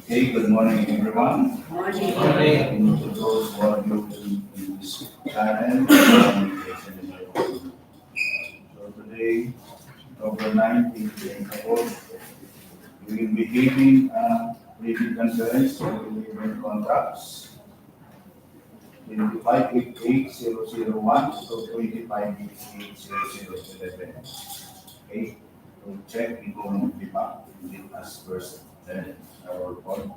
Okay, good morning everyone. Morning. Morning. To those who are new in this channel. So today, October 19th, we will be giving a review conference on labor contracts 2588-001 to 2588-0011. Okay, to check income demand as first. Our report.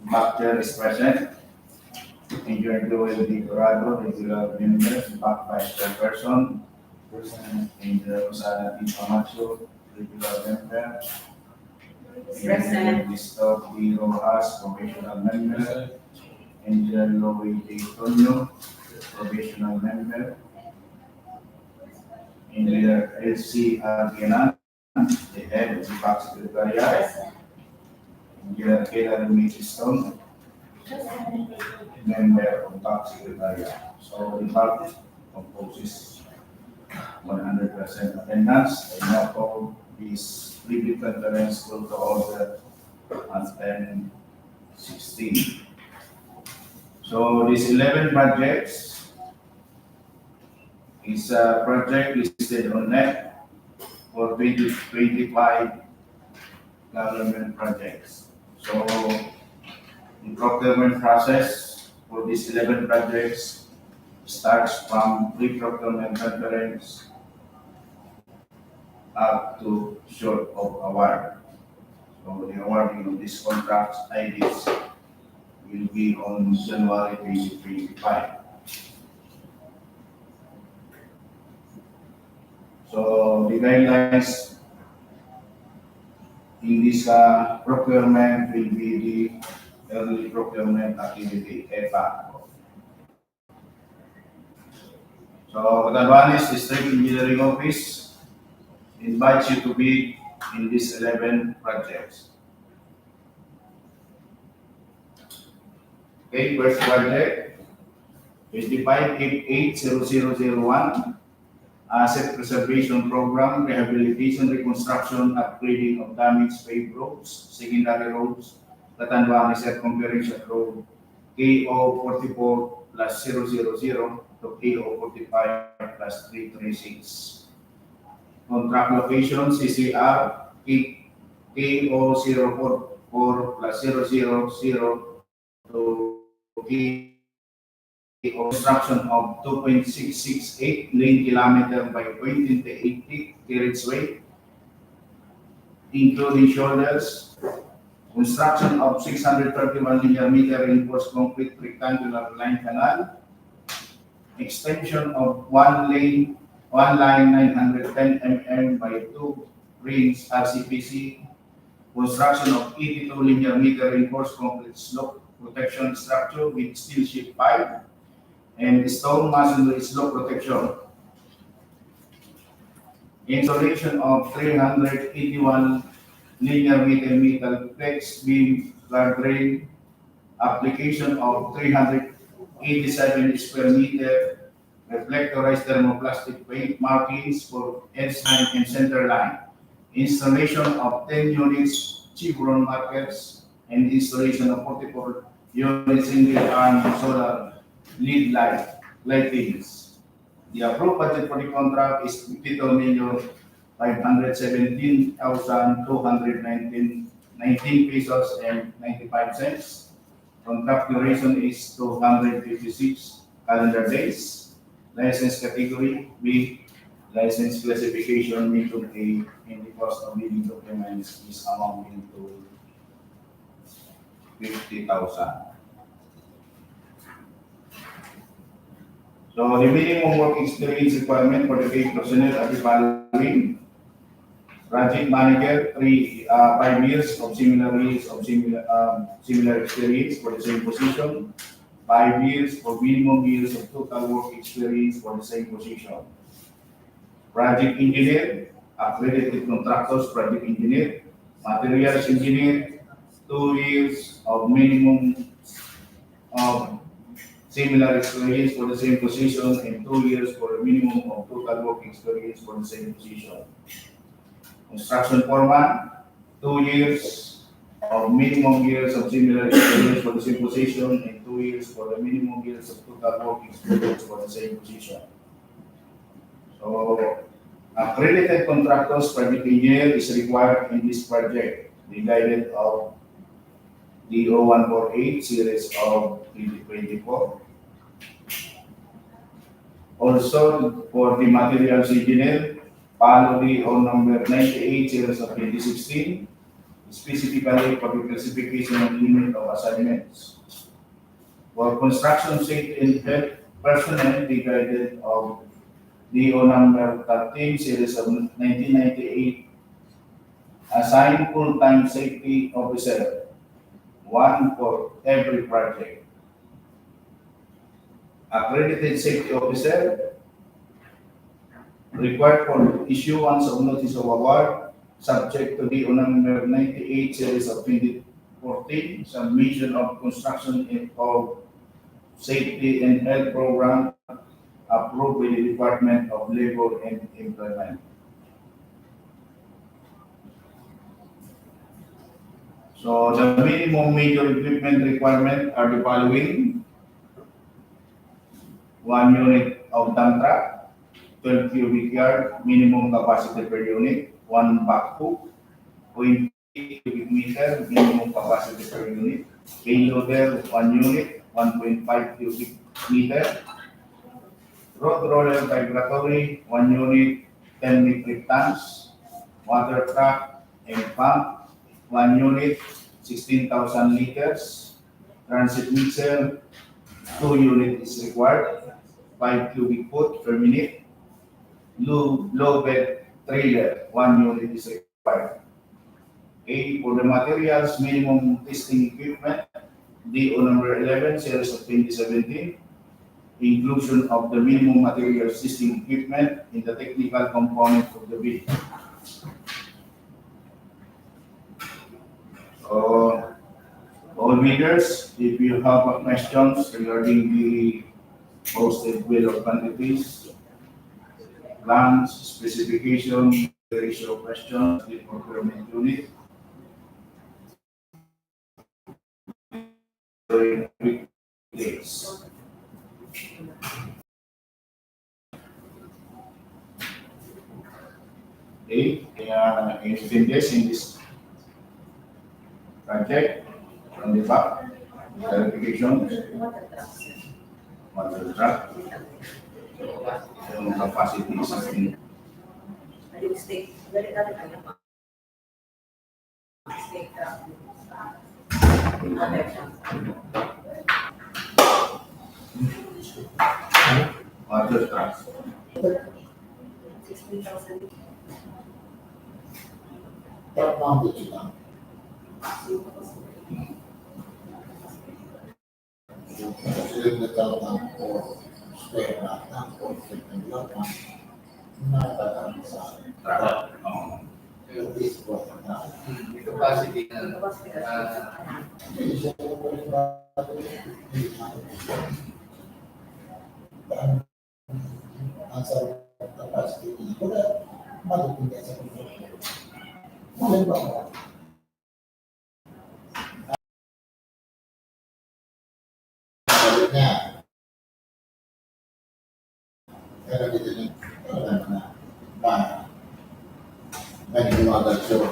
Master is present. Engineer Joel D. Corrado, regular member, back vice chairperson. Engineer Rosana D. Camacho, regular member. Engineer Listo D. Rojas, professional member. Engineer Lowy D. Tonyo, professional member. Engineer L.C. Arguenan, the head of the back secretariat. Engineer Kayla Stone, member of back secretariat. So the back composes 100% attendance. I now call this review conference to order at 10:16. So these 11 projects is a project listed on net for 2025 government projects. So the procurement process for these 11 projects starts from pre-procurement conference up to short of award. So the awarding of these contracts IDs will be on January 2025. So the guidelines in this procurement will be the early procurement activity, EPA. So Catanduanes District Engineering Office invites you to be in these 11 projects. Okay, first project, 2588-0001. Asset Preservation Program, Rehabilitation, Reconstruction, Upgrading of Damaged Paved Roads, Secondary Roads, Catanduanes Circumferential Road, KO44+000 to KO45+336. Contract location, CCR, KO044+000 to construction of 2.668 lane kilometer by 0.28 feet carriageway, including shoulders, construction of 631 linear meter reinforced concrete rectangular line canal, extension of one line 910 mm by 2 rings RCPC, construction of 82 linear meter reinforced concrete slope protection structure with steel sheet pipe, and stone masonry slope protection. Installation of 381 linear meter metal flex beam guardrail, application of 387 square meter reflectorized thermoplastic paint markings for edge line and center line, installation of 10 units chevron markers, and installation of 44 unit single arm solar lead lightings. The approved budget for the contract is 52,517,219 pesos and 95 cents. Contract duration is 256 calendar days. License category B. License classification medium A, and the cost of living documents is amounting to 50,000. So the minimum work experience requirement for the paid personnel are the following: project manager, 5 years of similar experience for the same position, 5 years for minimum years of total work experience for the same position. Project engineer, accredited contractors, project engineer, materials engineer, 2 years of minimum of similar experience for the same position and 2 years for a minimum of total work experience for the same position. Construction foreman, 2 years of minimum years of similar experience for the same position and 2 years for the minimum years of total work experience for the same position. So, accredited contractors project engineer is required in this project, the guided of DEO 148 series of 2024. Also, for the materials engineer, follow DEO number 98 series of 2016, specifically for the classification and limit of assignments. For construction safety and health personnel, the guided of DEO number 13 series of 1998, assign full-time safety officer, 1 for every project. Accredited safety officer, required for issuance of notice of award, subject to DEO number 98 series of 2014, submission of construction of safety and health program approved by the Department of Labor and Employment. So the minimum major equipment requirement are the following: 1 unit of dump truck, 12 cubic yard, minimum capacity per unit, 1 backhoe, 0.8 cubic meter, minimum capacity per unit, payloader, 1 unit, 1.5 cubic meter, road roller vibratory, 1 unit, 10 metric tons, water truck and pump, 1 unit, 16,000 liters, transit mixer, 2 units is required, 5 cubic foot per minute, low bed trailer, 1 unit is required. A, for the materials, minimum testing equipment, DO number 11, series of 2017, inclusion of the minimum materials testing equipment in the technical component of the bid. So, all bidders, if you have questions regarding the posted bill of quantities, plans, specification, ratio questions, the procurement unit, during weekdays. Okay, anything else in this project from the back? Clarification? Water truck? Yung capacity is 16. Water truck. 16,000. Capacity Capacity Sabi niya, pero dito niya, naghiwagal siya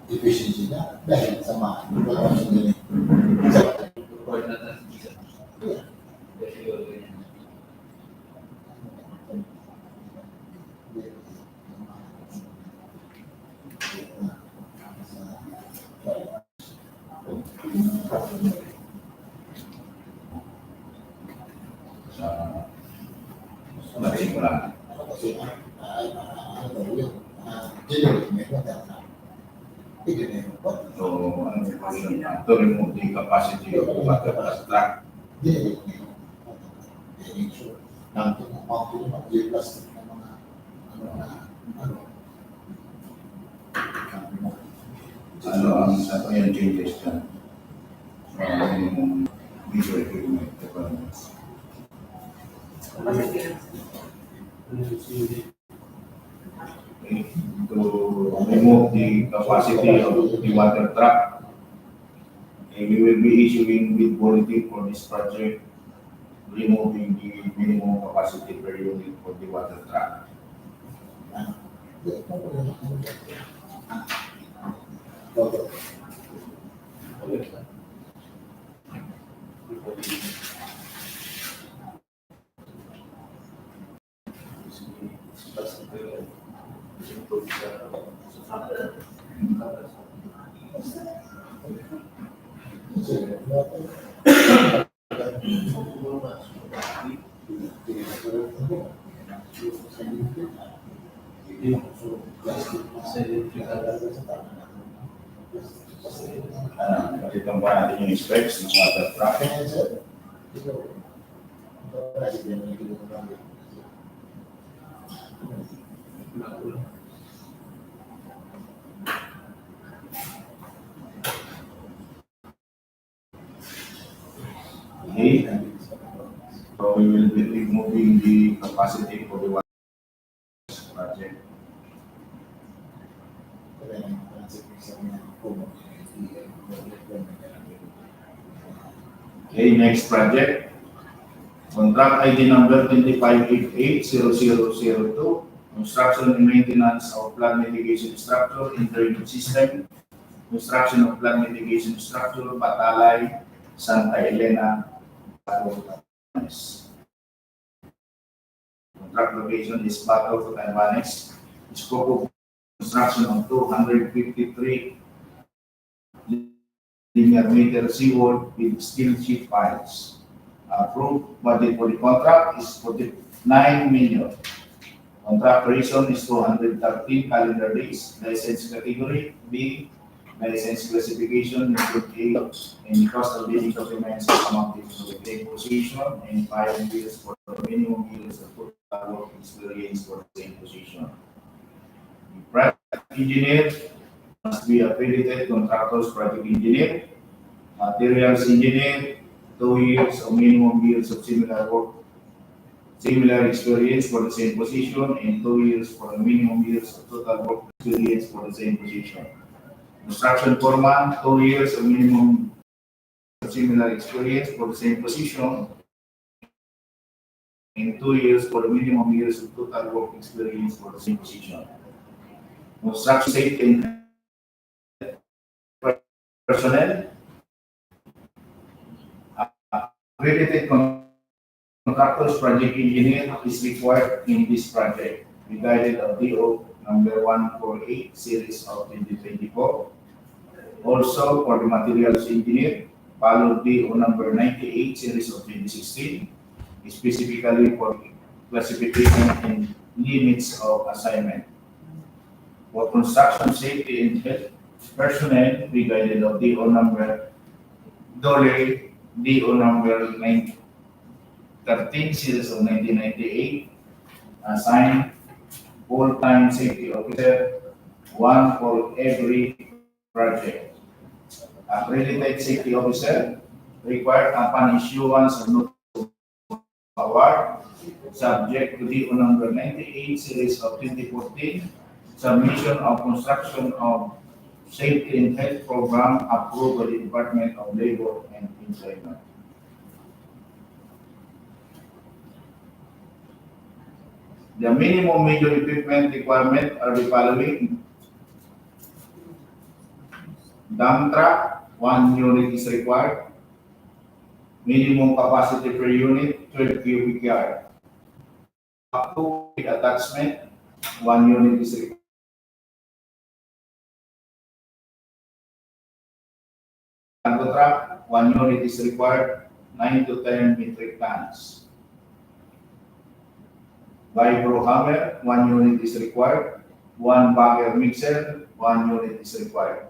efficiency niya dahil sa mga sendiri. So, to remove the capacity of the water truck. Ano ang sa yung changes dyan? Visual equipment. To remove the capacity of the water truck, we will be issuing bid bulletin for this project, removing the minimum capacity per unit for the water truck. Pakitang ba natin yung specs ng water truck? Okay, so we will be removing the capacity for the water project. Okay, next project. Contract ID number 2588-0002. Construction and maintenance of flood mitigation structure in drainage system. Construction of flood mitigation structure, Batalay, Santa Elena, Bato. Contract location is Bato, Catanduanes. Scope of construction of 253 linear meter seawall with steel sheet piles. Approved budget for the contract is 49 million. Contract duration is 213 calendar days. License category B. License classification include A, and cost of bidding documents is amounting to the position and 5 years for the minimum years of work experience for the same position. The project engineer must be accredited contractors project engineer, materials engineer, 2 years or minimum years of similar experience for the same position, and 2 years for the minimum years of total work experience for the same position. Construction foreman, 2 years of minimum similar experience for the same position, and 2 years for the minimum years of total work experience for the same position. Construction safety and personnel, accredited contractors project engineer is required in this project, regarded of DO number 148 series of 2024. Also for the materials engineer, followed DO number 98 series of 2016, specifically for classification and limits of assignment. For construction safety and health personnel, regarded of DO number DO number 13 series of 1998, assigned full-time safety officer, 1 for every project. Accredited safety officer required upon issuance of notice of award, subject to DO number 98 series of 2014, submission of construction of safety and health program approved by the Department of Labor and Employment. The minimum major equipment requirement are the following. Dump truck, 1 unit is required. Minimum capacity per unit, 12 cubic yard. Up to attachment, 1 unit is required. Cargo truck, 1 unit is required, 9 to 10 metric tons. Vibro hammer, 1 unit is required. 1 bagger mixer, 1 unit is required.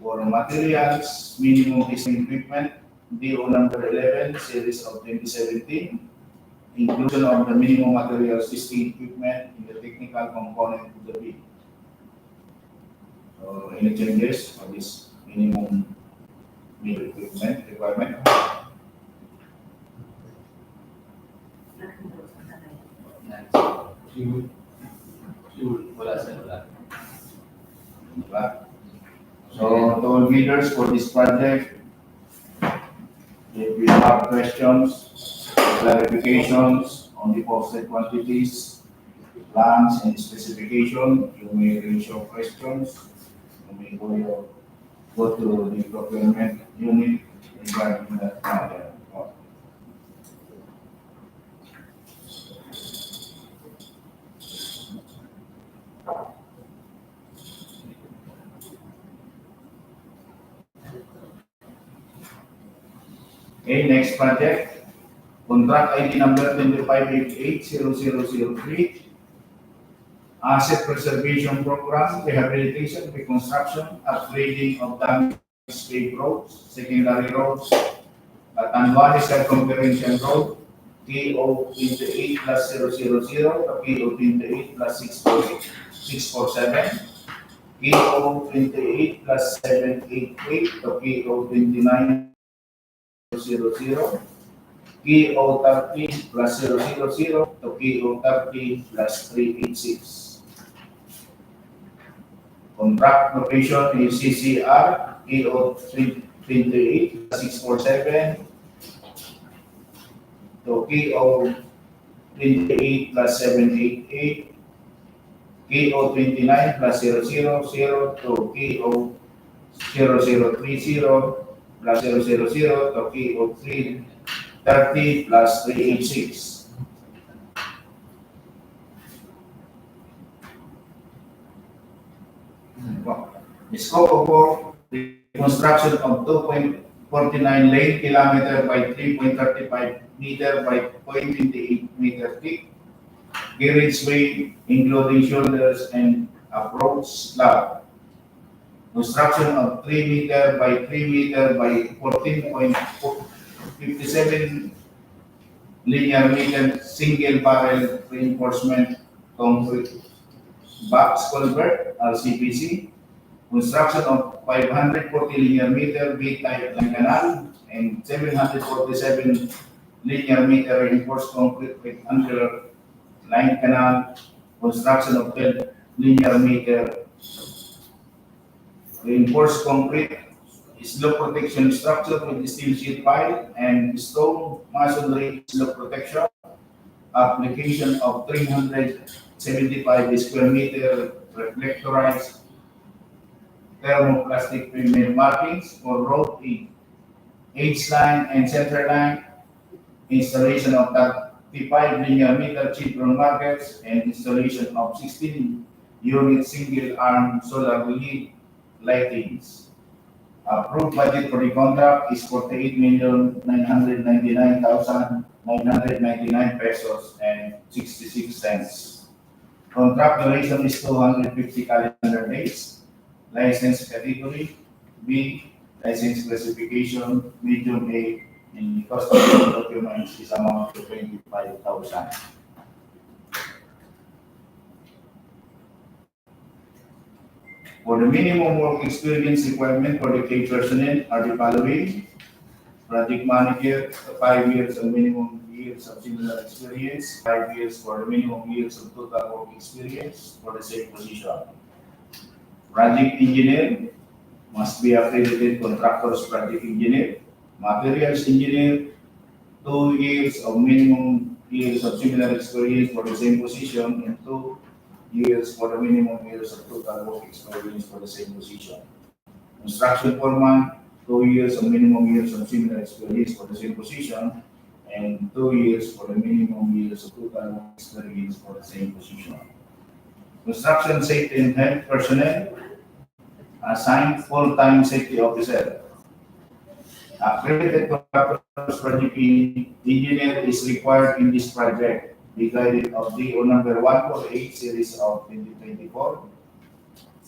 For materials, minimum testing equipment, DO number 11, series of 2017. Inclusion of the minimum materials testing equipment in the technical component of the bid. So, any changes for this minimum major equipment requirement? Fuel, wala sa wala. Diba? So, to all bidders for this project, if you have questions, clarifications on the posted quantities, plans, and specification, you may raise your questions. You may go to the procurement unit regarding that matter. Okay, next project. Contract ID number 25880003. Asset Preservation Program, Rehabilitation, Reconstruction, Upgrading of Damaged paved roads, Secondary Roads, Catanduanes Circumferential Road, KO 28+000 to KO 28+647, KO 28+788 to KO 29+00, KO 30+000 to KO 30+386. Contract location is CCR, KO 28+647 to KO 28+788, KO 29+000 to KO 0030+000 to KO 30+386. The scope of work, the construction of 2.49 lane kilometer by 3.35 meter by 0.28 meter thick, carriageway including shoulders and approach slab. Construction of 3 meter by 3 meter by 14.57 linear meter single barrel reinforcement concrete box culvert (RCPC). Construction of 540 linear meter B-type line canal and 747 linear meter reinforced concrete rectangular line canal. Construction of 12 linear meter reinforced concrete slope protection structure with steel sheet pile and stone masonry slope protection. Application of 375 square meter reflectorized thermoplastic pre-made markings for road H line and center line. Installation of 35 linear meter chevron markers and installation of 16 unit single arm solar LED lightings. Approved budget for the contract is 48,999,999 pesos and 66 cents. Contract duration is 250 calendar days. License category B, license classification medium A, and the cost of the documents is amount to 25,000. For the minimum work experience requirement for the key personnel are the following. Project manager, 5 years of minimum years of similar experience, 5 years for the minimum years of total work experience for the same position. Project engineer must be accredited contractor's project engineer. Materials engineer, 2 years of minimum years of similar experience for the same position and 2 years for the minimum years of total work experience for the same position. Construction foreman, 2 years of minimum years of similar experience for the same position and 2 years for the minimum years of total work experience for the same position. Construction safety and health personnel, assigned full-time safety officer. Accredited contractors project engineer is required in this project. Be guided of DO number 148 series of 2024.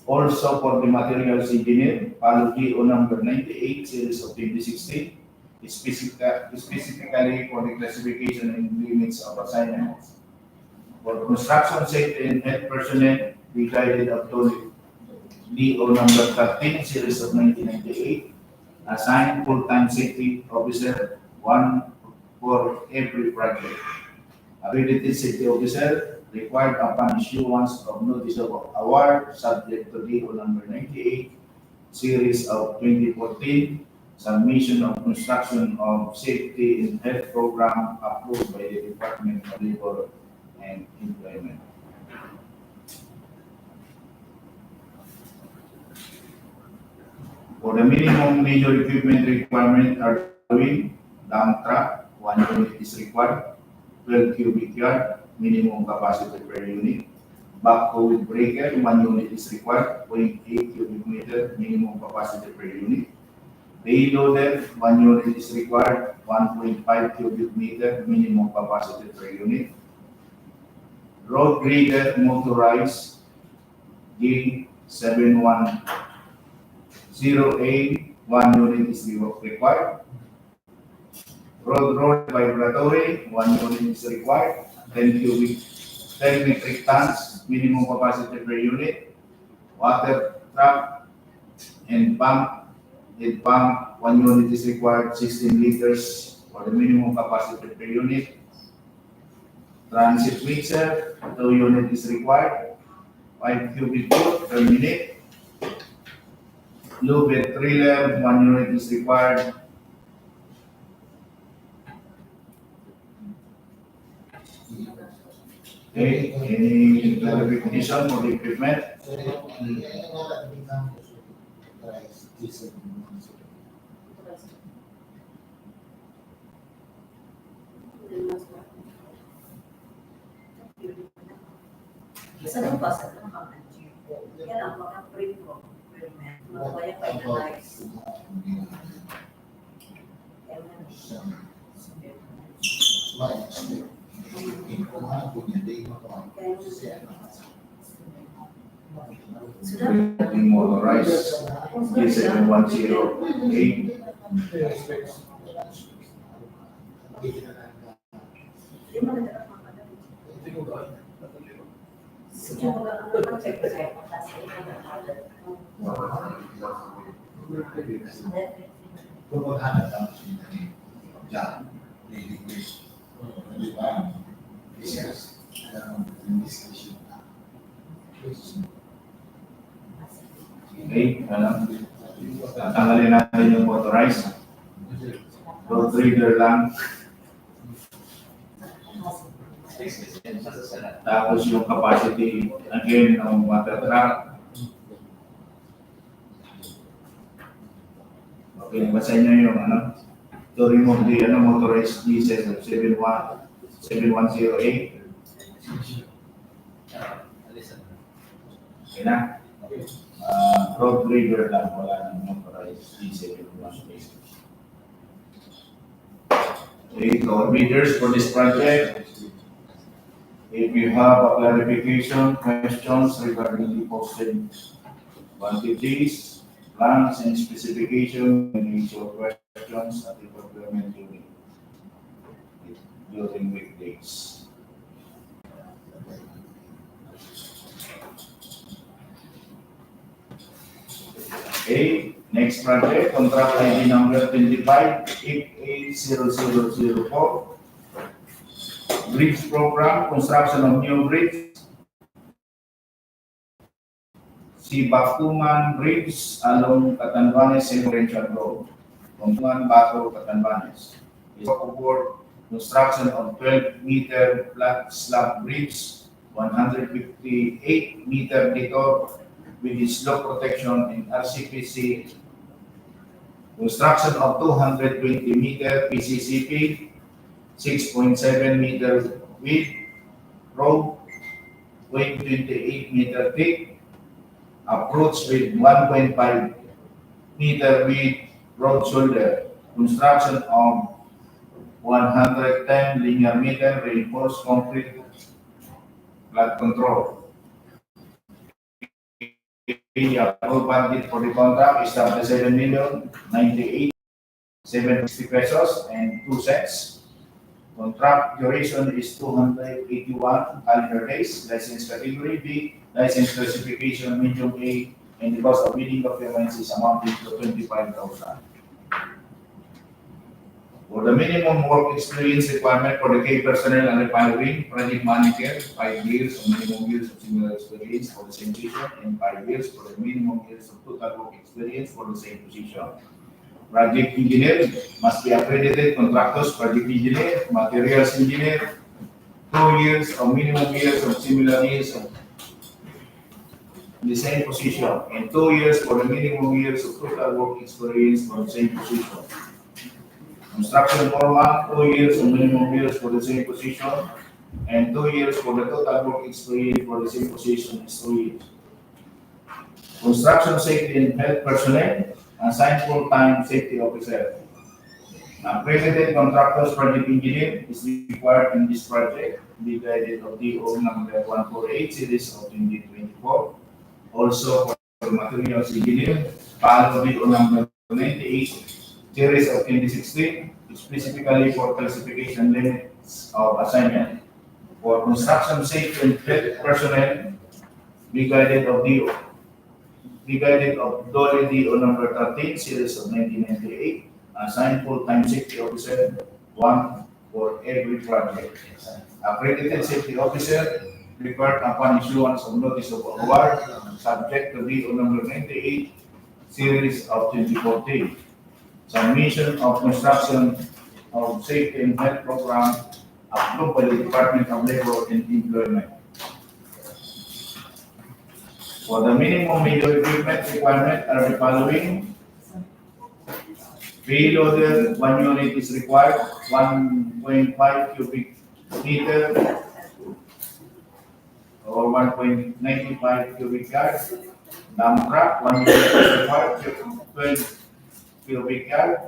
Also for the materials engineer, follow DO number 98 series of 2016, specifically for the classification and limits of assignments. For construction safety and health personnel, be guided of DO number 13 series of 1998, assigned full-time safety officer, 1 for every project. Accredited safety officer required upon issuance of notice of award subject to DO number 98 series of 2014, submission of construction of safety and health program approved by the Department of Labor and Employment. For the minimum major equipment requirement are doing dump truck, 1 unit is required, 12 cubic yard, minimum capacity per unit. Backhoe with breaker, 1 unit is required, 0.8 cubic meter, minimum capacity per unit. Bay loader, 1 unit is required, 1.5 cubic meter, minimum capacity per unit. Road grader motorized, gig 710A, 1 unit is required. Road vibratory, 1 unit is required. 10 metric tons, minimum capacity per unit. Water truck and pump, head pump, 1 unit is required. 16 liters for the minimum capacity per unit. Transit mixer, 2 unit is required. 5 cubic foot per minute. Loop and trailer, 1 unit is required. Okay, any clarification for the equipment? Sa lupa, sa lupa, yan ang mga procurement, mga kaya finalize. Motorized, D7108. Okay, tatanggalin natin yung motorized. Road reader lang. Tapos yung capacity again ng water truck. Okay, basahin nyo yung to remove the motorized D7108. Okay na? Road grader lang, wala nang motorized D7108. Okay, our readers for this project. If you have a clarification, questions regarding the posted quantities, plans, and specification, and your questions at the procurement unit during weekdays. Okay, next project, contract ID number 25-880004. Bridge program, construction of new bridge. Sibacungan Bridge along Catanduanes Circumferential Road. Catanduanes, Bato, Catanduanes. Is award construction of 12-meter flat slab bridge, 158-meter detour with slope protection in RCPC, construction of 220-meter PCCP, 6.7-meter width road, weight 28-meter thick, approach with 1.5-meter width road shoulder, construction of 110 linear meter reinforced concrete flood control. The approved budget for the contract is 77,098,760 pesos and 2 cents. Contract duration is 281 calendar days. License category B, license classification medium A, and the cost of bidding documents is amounting to 25,000. For the minimum work experience requirement for the key personnel and refinery, project manager, 5 years or minimum years of similar experience for the same position, and 5 years for the minimum years of total work experience for the same position. Project engineer must be accredited contractors, project engineer, materials engineer, 2 years or minimum years of similar years of the same position, and 2 years for the minimum years of total work experience for the same position. Construction foreman, 2 years or minimum years for the same position, and 2 years for the total work experience for the same position is 2 years. Construction safety and health personnel, assigned full-time safety officer. Accredited contractors project engineer is required in this project, the guided of DO number 148 series of 2024. Also for materials engineer, follow DO number 98 series of 2016, specifically for classification limits of assignment. For construction safety and health personnel, be guided of DO. Be guided of DOLE DO number 13 series of 1998, assigned full-time safety officer, 1 for every project. Accredited safety officer required upon issuance of notice of award, subject to DO number 98 series of 2014. Submission of construction of safety and health program approved by the Department of Labor and Employment. For the minimum major equipment requirement are the following. Payloader, 1 unit is required, 1.5 cubic meter or 1.95 cubic yard. Dump truck, 1 unit is required, 12 cubic yard.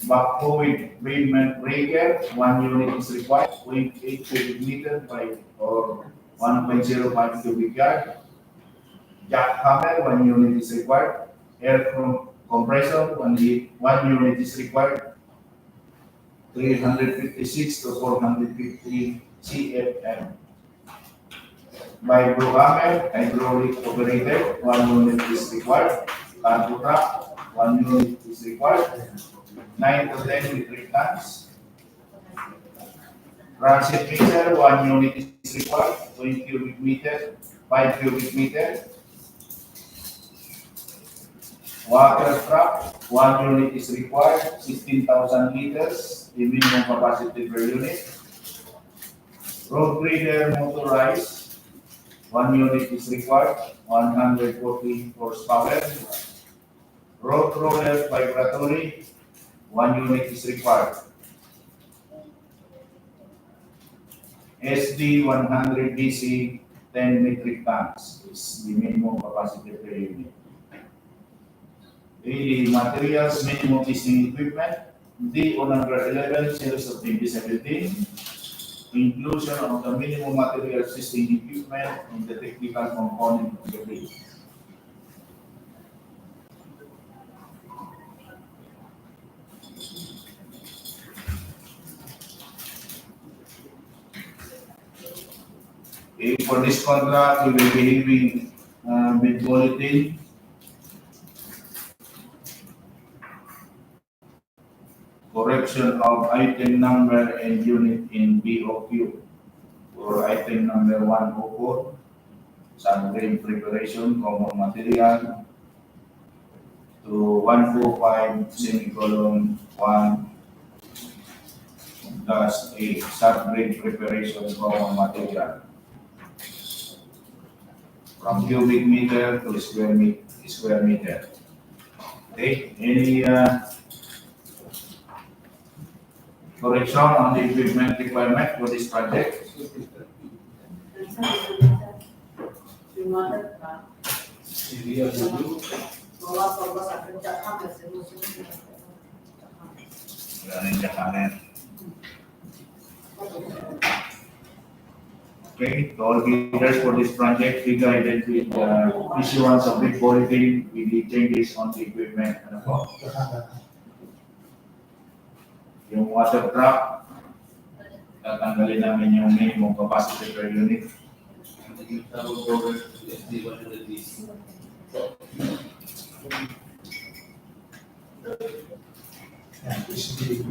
Backhoe with pavement breaker, 1 unit is required, 0.8 cubic meter by or 1.05 cubic yard. Jackhammer, 1 unit is required. Air compressor, 1 unit is required. 356 to 450 CFM. By Hammer, hydraulic operated, 1 unit is required. Cargo truck, 1 unit is required. 9 to 10 metric tons. Transit mixer, 1 unit is required. 20 cubic meter, 5 cubic meter. Water truck, 1 unit is required, 16,000 liters, the minimum capacity per unit. Road grader motorized, 1 unit is required, 140 horsepower. Road roller vibratory, 1 unit is required. SD 100 DC, 10 metric tons is the minimum capacity per unit. The materials minimum testing equipment, DO number 11 series of 2017, inclusion of the minimum materials testing equipment in the technical component of the bid. For this contract, we will be having bid bulletin. Correction of item number and unit in BOQ for item number 104, sun-grade preparation, common material, to 145 semicolon 1, Class A, sub-grade preparation raw material. From cubic meter to square meter. Okay, any correction on the equipment requirement for this project? Yung mother ka, Hindi ang review. bawa sa kerja kami, sinusunod. Wala rin siya kanan. Okay, to all bidders for this project, be guided with the issuance of bid bulletin with the changes on the equipment. Ano po? Yung water truck, tatanggalin namin yung minimum capacity per unit. Tawag over SD100 is Yan, usually,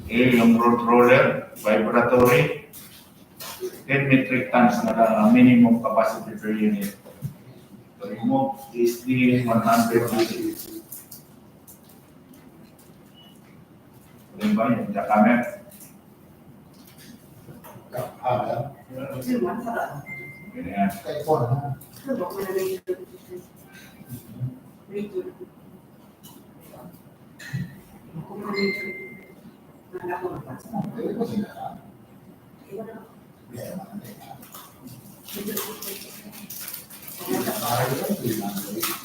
Okay, yung road roller, vibratory, 10 metric tons na lang ang minimum capacity per unit. To remove SD 100 units. Ano ba yung jackamer? Yung mother, Ganyan. ano ba, medyo. Kung medyo, anak ko mapasa. Iwan na.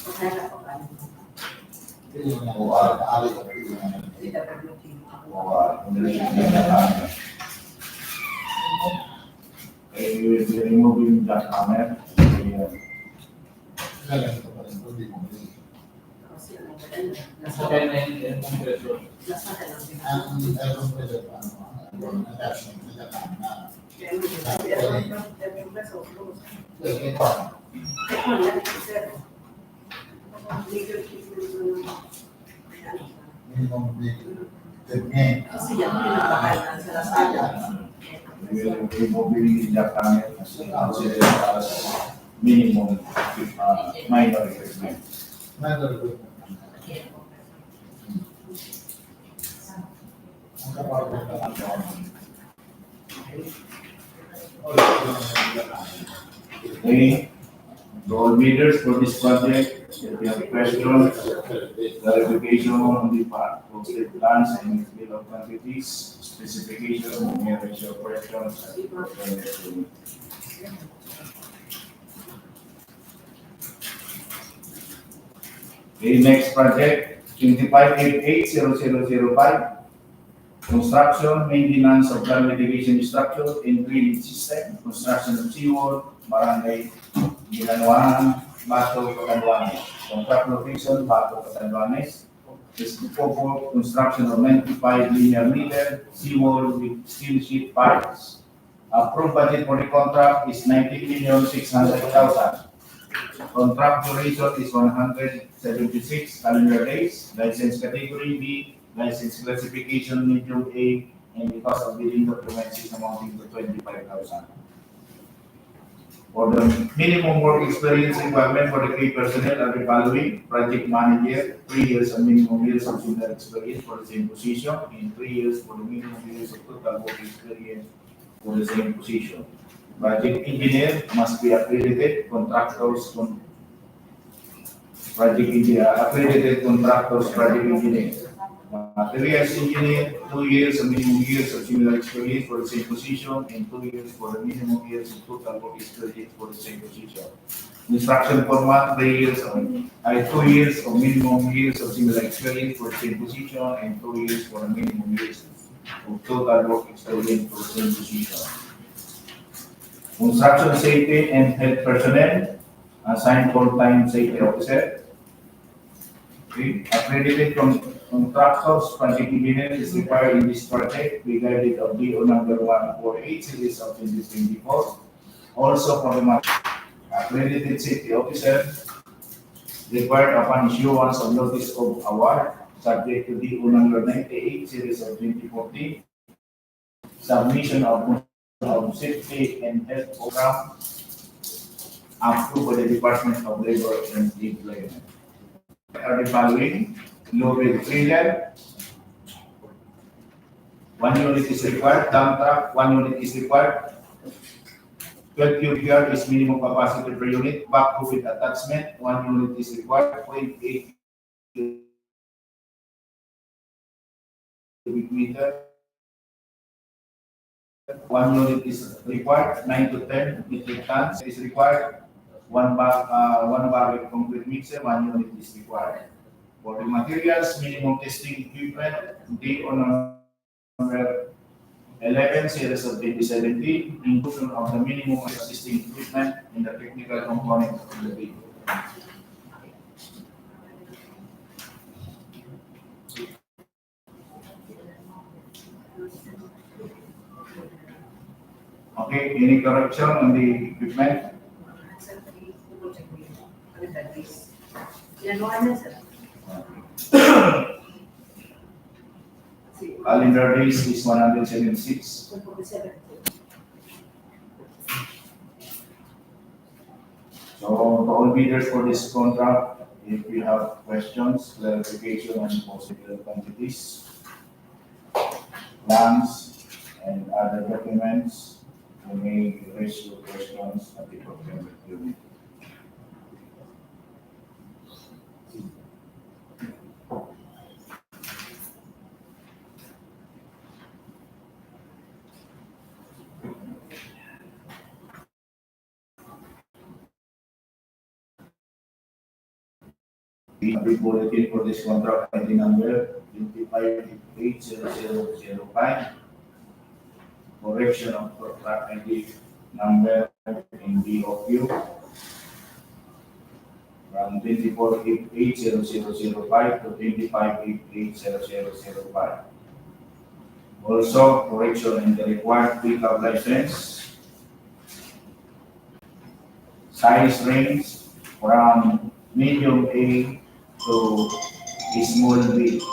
Pagkala ko ka. DPWH. We will be removing jackhammer. Kasi ano ba yan? nasa kaya na yung compressor. Nasa ka lang din. Kaya mo din. Pero beso, close. Kaya mo yan, sir. Legal people, kasi yan, pinapakain sa lasada. We will be removing jackhammer as considered as minimum minor equipment. Okay, to all bidders for this project, if you have questions, clarification on the part of state plans and bill of quantities, specification, you may raise your questions. Okay, next project, 2588-0005. Construction, maintenance of flood mitigation structure and drainage system, construction of Seawall, Barangay, Binanuahan, Bato, Catanduanes. Contract location, Bato, Catanduanes. Is for construction of 95 linear meter Seawall with steel sheet pipes. Approved budget for the contract is 19,600,000. Contract duration is 176 calendar days. License category B, license classification medium A, and the cost of bidding documents is amounting to 25,000. For the minimum work experience requirement for the key personnel are the following: project manager, 3 years and minimum years of similar experience for the same position, and 3 years for the minimum years of total work experience for the same position. Project engineer must be accredited, accredited contractors, project engineer. Materials engineer, 2 years and minimum years of similar experience for the same position, and 2 years for the minimum years of total work experience for the same position. Instruction format, 2 years of minimum years of similar experience for the same position, and 2 years for the minimum years of total work experience for the same position. Construction safety and health personnel, assigned full-time safety officer. Okay. Accredited contractors, project engineer is required in this project, regarding of DO number 148 series of 2024. Also for the accredited safety officer required upon issuance of notice of award, subject to DO number 98 series of 2014. Submission of safety and health program approved by the Department of Labor and Employment. Are the following: loaded trailer, 1 unit is required. Dump truck, 1 unit is required. 12 cubic yard is minimum capacity per unit. Backhoe with attachment, 1 unit is required. 0.8 cubic meter, 1 unit is required. 9 to 10 metric tons is required. One barrel concrete mixer, 1 unit is required. For the materials, minimum testing equipment, DEO number 11, series of 2017, inclusion of the minimum existing equipment in the technical component of the bid. Okay, any correction on the equipment? Binanuahan, sir. Calendar days is 176. 47. So, to all bidders for this contract, if you have questions, clarification on possible quantities, plans, and other documents, you may raise your questions at the procurement unit. The bulletin for this contract ID number 258005. Correction of contract ID number in DOQ from 24880005 to 25880005. Also, correction in the required pickup license, size range from medium A to small B.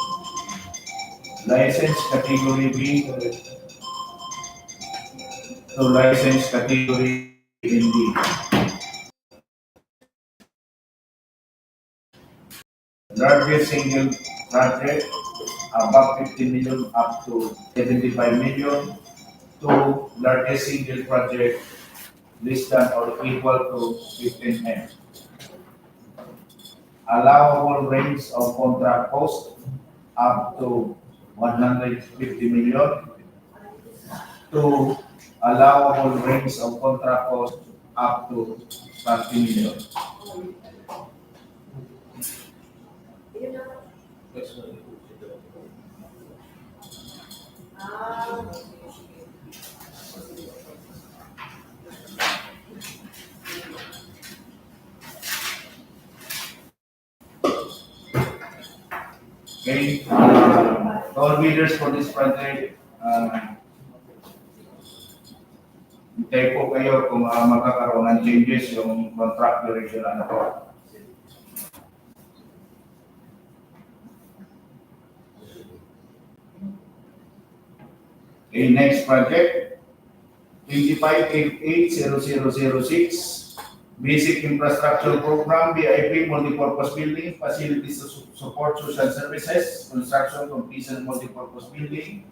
License category B to license category in D. Largest single project above 50 million up to 75 million to largest single project less than or equal to 15 M. Allowable range of contract cost up to 150 million to allowable range of contract cost up to 30 million. Okay, all bidders for this project, hintay po kayo kung magkakaroon ng changes yung contract duration ano po. Okay, next project, 25880006. Basic Infrastructure Program, BIP, Multipurpose Building, Facilities to Support Social Services, Construction, Completion, Multipurpose Building,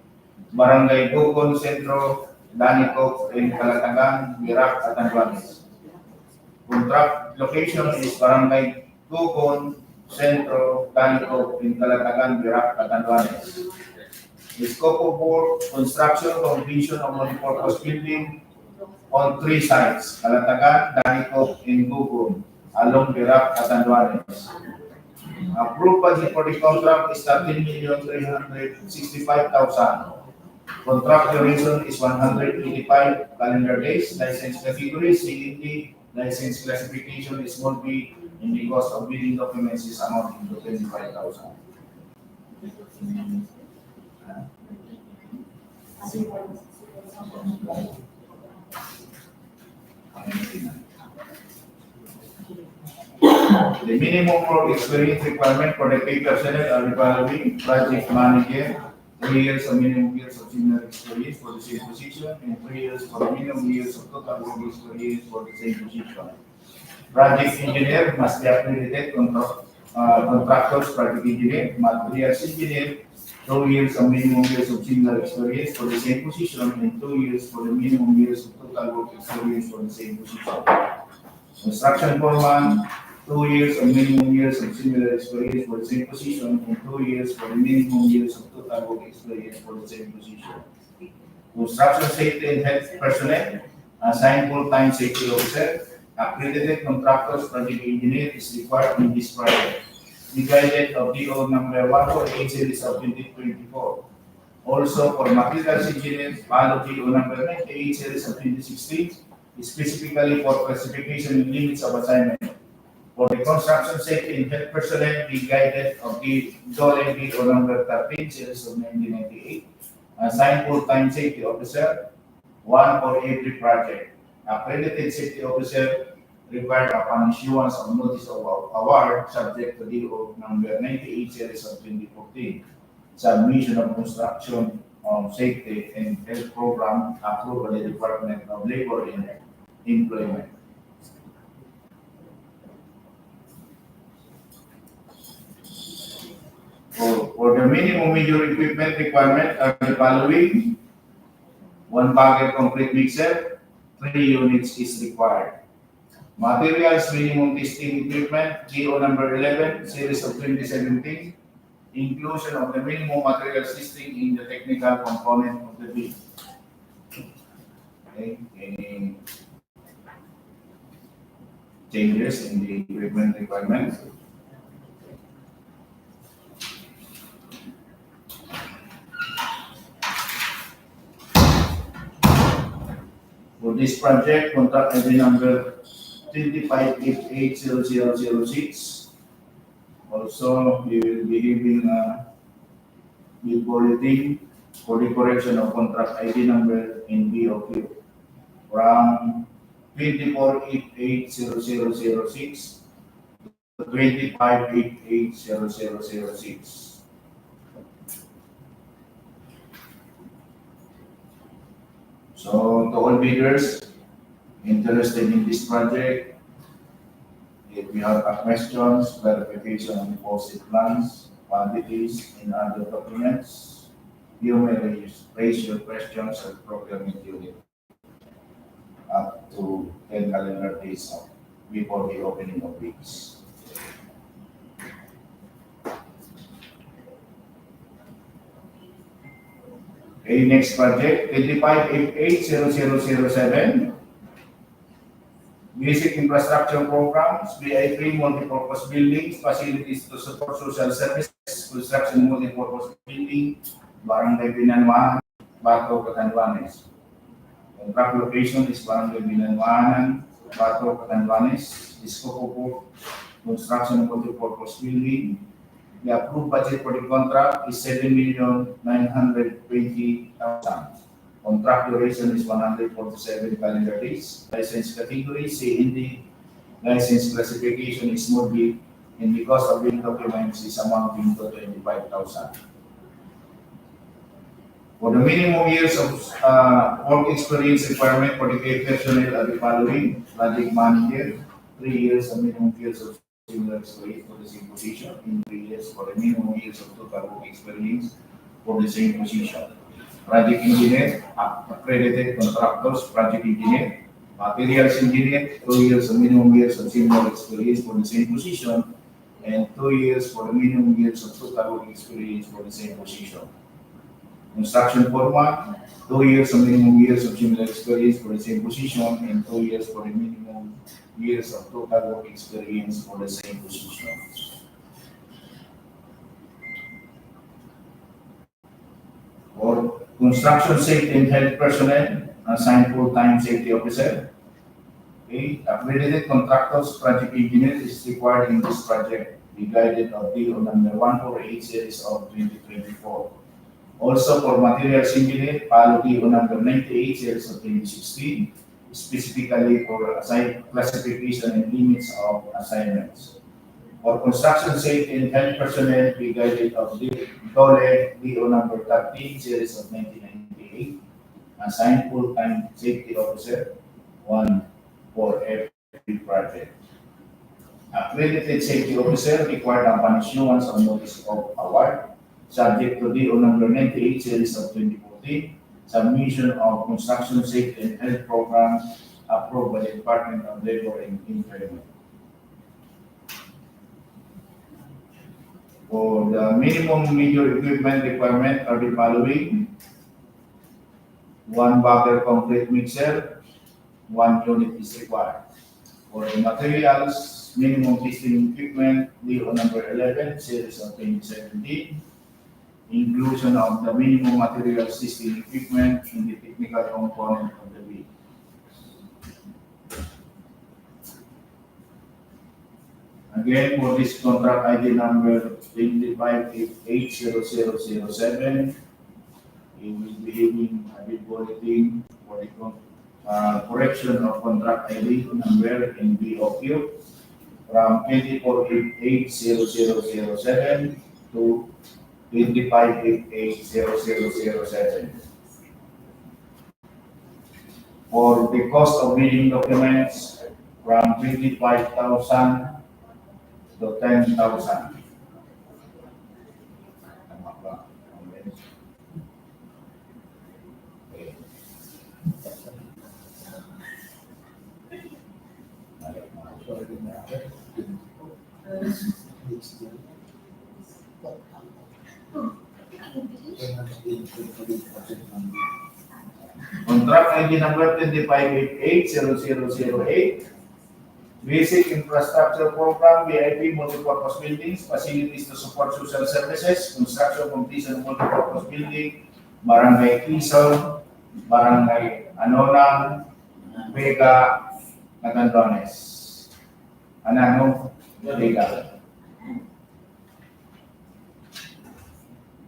Barangay Gukon, Centro, Danicop, and Calatagan, Mirak, Catanduanes. Contract location is Barangay Gukon, Centro, Danicop, and Calatagan, Mirak, Catanduanes. The scope of work, construction, completion of multipurpose building, on 3 sites, Calatagan, Danicop, and Gukon, along Mirak, Catanduanes. Approved budget for the contract is 13,365,000. Contract duration is 185 calendar days. License category, CED. License classification is small B, and the cost of bidding documents is amounting to 25,000. The minimum work experience requirement for the key personnel are the following: project manager, 3 years of minimum years of similar experience for the same position, and 3 years for minimum years of total work experience for the same position. Project engineer must be accredited contractors, project engineer, materials engineer, 2 years of minimum years of similar experience for the same position, and 2 years for the minimum years of total work experience for the same position. Construction foreman, 2 years of minimum years of similar experience for the same position, and 2 years for the minimum years of total work experience for the same position. Construction safety and health personnel, assigned full-time safety officer, accredited contractors, project engineer is required in this project. The guided of DO number 148 series of 2024. Also for materials engineer, follow DO number 98 series of 2016, specifically for classification and limits of assignment. For the construction safety and health personnel, the guided of the DO number 13 series of 1998, assigned full-time safety officer, one for every project. Accredited safety officer required upon issuance of notice of award subject to DO number 98 series of 2014. Submission of construction safety and health program approved by the Department of Labor and Employment. For the minimum major equipment requirement are the following: 1 bagger concrete mixer, 3 units is required. Materials minimum testing equipment, DO number 11, series of 2017, inclusion of the minimum materials testing in the technical component of the bid. Okay, any changes in the equipment requirement? For this project, contract ID number 25880006. Also, we will be giving a bid bulletin for the correction of contract ID number in BOQ from 24880006 to 25880006. So, to all bidders interested in this project, if you have questions, clarification on deposit plans, quantities, and other documents, you may raise your questions at procurement unit up to 10 calendar days before the opening of bids. Okay, next project, 25880007. Basic infrastructure programs, BI3 multipurpose buildings, facilities to support social services, construction multipurpose building, Barangay Binanuahan, Bato, Catanduanes. Contract location is Barangay Binanuahan, Bato, Catanduanes. Scope of construction multipurpose building. The approved budget for the contract is 7,920,000. Contract duration is 147 calendar days. License category C&D. License classification is small bid, and the cost of bill documents is amounting to 25,000. For the minimum years of work experience requirement for the key personnel are the following: project manager, 3 years of minimum years of similar experience for the same position, in 3 years for the minimum years of total work experience for the same position. Project engineer, accredited contractors, project engineer, materials engineer, 2 years of minimum years of similar experience for the same position, and 2 years for the minimum years of total work experience for the same position. Construction foreman, 2 years of minimum years of similar experience for the same position, and 2 years for the minimum years of total work experience for the same position. For construction safety and health personnel, assigned full-time safety officer. Okay, accredited contractors, project engineer is required in this project, the guided of DO number 148 series of 2024. Also for materials engineer, follow DO number 98 series of 2016, specifically for assigned classification and limits of assignments. For construction safety and health personnel, be guided of the DO number 13 series of 1998, assigned full-time safety officer, one for every project. Accredited safety officer required upon issuance of notice of award, subject to DO number 98 series of 2014, submission of construction safety and health program approved by the Department of Labor and Employment. For the minimum major equipment requirement are the following: 1 bagger concrete mixer, 1 unit is required. For the materials, minimum testing equipment, DO number 11, series of 2017, inclusion of the minimum materials testing equipment in the technical component of the bid. Again, for this contract ID number 25880007, we will be having a bid bulletin for the correction of contract ID number in BOQ from 24880007 to 25880007. For the cost of bidding documents from 25,000 to 10,000. Contract ID number 25880008, Basic Infrastructure Program, VIP Multipurpose Buildings, Facilities to Support Social Services, Construction Completion of Multipurpose Building, Barangay Quezon, Barangay Anonang, Vega, Catanduanes. Anano, Vega.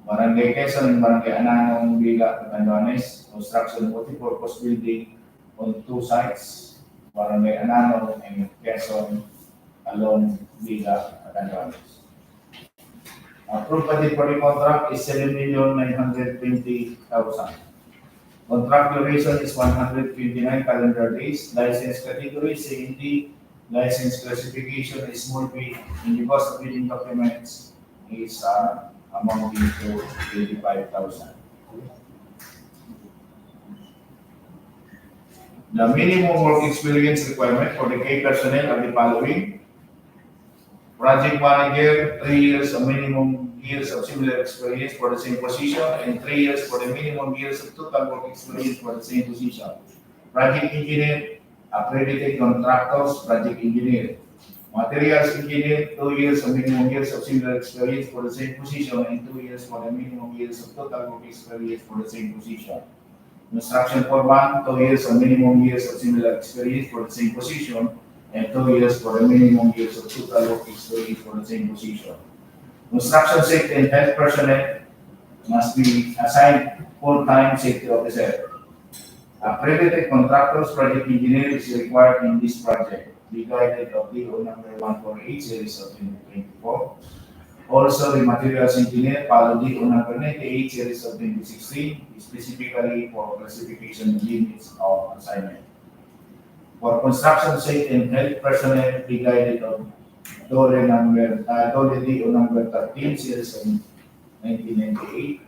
Barangay Quezon and Barangay Ananong, Vega, Catanduanes, construction multipurpose building on 2 sites, Barangay Ananong and Quezon along Vega, Catanduanes. Approved budget for the contract is 7,920,000. Contract duration is 129 calendar days. License category CND. License classification is small B. In the cost of bidding documents is amounting to 85,000. The minimum work experience requirement for the key personnel are the following: project manager, 3 years of minimum years of similar experience for the same position, and 3 years for the minimum years of total work experience for the same position. Project engineer, accredited contractors, project engineer. Materials engineer, 2 years of minimum years of similar experience for the same position, and 2 years for the minimum years of total work experience for the same position. Construction foreman, 2 years of minimum years of similar experience for the same position, and 2 years for the minimum years of total work experience for the same position. Construction safety and health personnel must be assigned full-time safety officer. Accredited contractors, project engineer is required in this project. Be guided of DO number 148 series of 2024. Also, the materials engineer follow DO number 98 series of 2016, specifically for classification limits of assignment. For construction safety and health personnel, be guided of DO number 13 series of 1998.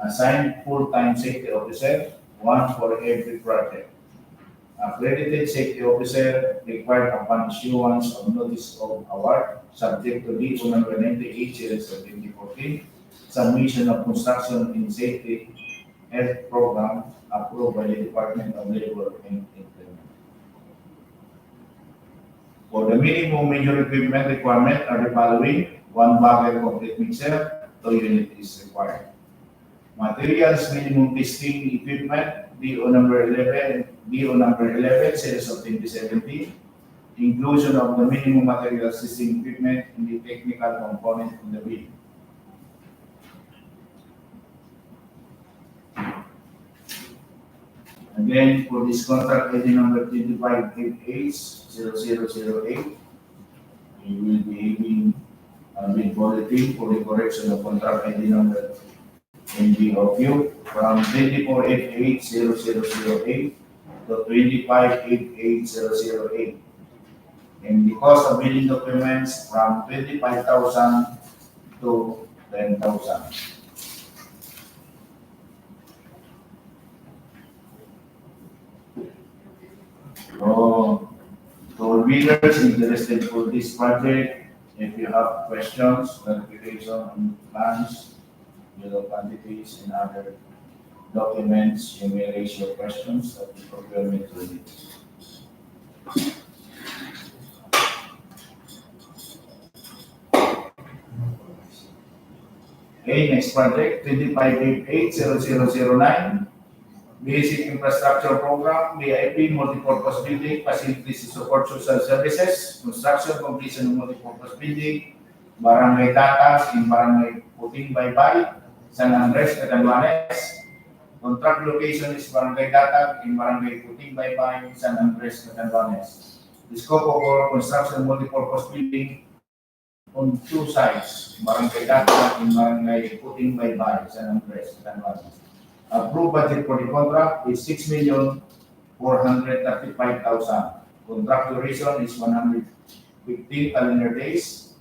Assigned full-time safety officer, 1 for every project. Accredited safety officer required upon issuance of notice of award, subject to DO number 98 series of 2014, submission of construction in safety health program approved by the Department of Labor and Employment. For the minimum major equipment requirement are the following: 1 bagger concrete mixer, 2 units is required. Materials minimum testing equipment, DO number 11, series of 2017, inclusion of the minimum materials testing equipment in the technical component of the bid. Again, for this contract ID number 25880008, we will be having a bid bulletin for the correction of contract ID number NBOQ from 24880008 to 25880008. And the cost of building documents from 25,000 to 10,000. So, to all readers interested for this project, if you have questions, clarification on plans, bill of quantities, and other documents, you may raise your questions at the procurement unit. Okay, next project, 25880009. Basic Infrastructure Program, BIP, Multipurpose Building, Facilities to Support Social Services, Construction, Completion of Multipurpose Building, Barangay Tatas, in Barangay Puting Baybay, San Andres, Catanduanes. Contract location is Barangay Tatas, in Barangay Puting Baybay, San Andres, Catanduanes. The scope of our construction multipurpose building on two sites, Barangay Tatas, in Barangay Puting Baybay, San Andres, Catanduanes. Approved budget for the contract is 6,435,000. Contract duration is 115 calendar days.